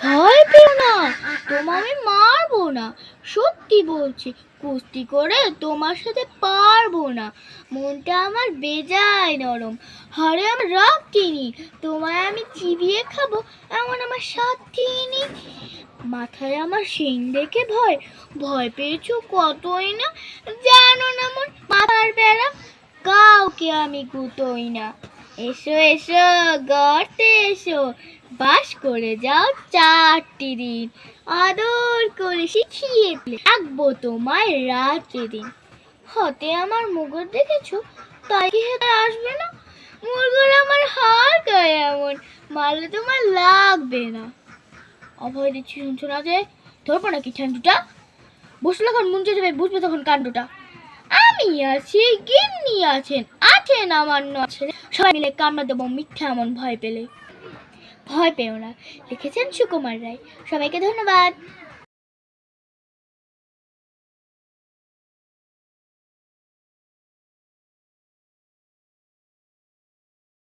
ভয় পেও না, তোমায় আমি মারবো না, সত্যি বলছি। কুস্তি করে তোমার সাথে পারবো না। মনটা আমার বেজায় নরম, হাড়ে আমার রক্তই নেই। তোমায় আমি চিবিয়ে খাবো এমন আমার সাথী নেই। মাথায় আমার শিং দেখে ভয়, ভয় পেয়েছো কতই না। জানো না মন মাথার বেড়া, কাউকে আমি গুতোই না। এসো এসো গর্তে এসো, বাস করে যাও 4টি দিন। আদর করে শিখিয়ে রাখবো তোমায় রাত্রি দিন। হতে আমার মুগুর দেখেছো, তাই কি হেতে আসবে না? মুরগুর আমার হার গায়ে এমন, মারলে তোমার লাগবে না। অভয় দিচ্ছি শুনছো না যে? ধরবো নাকি ঠান্ডুটা? বসলে যখন মুঞ্জে যাবে বুঝবে তখন কাণ্ডটা। আমি আছি, গিন্নি আছেন, আছেন আমার আছে, সবাই মিলে কামড়া দেবো মিথ্যা এমন ভয় পেলে। ভয় পেও না। লিখেছেন সুকুমার রায়। সবাইকে ধন্যবাদ।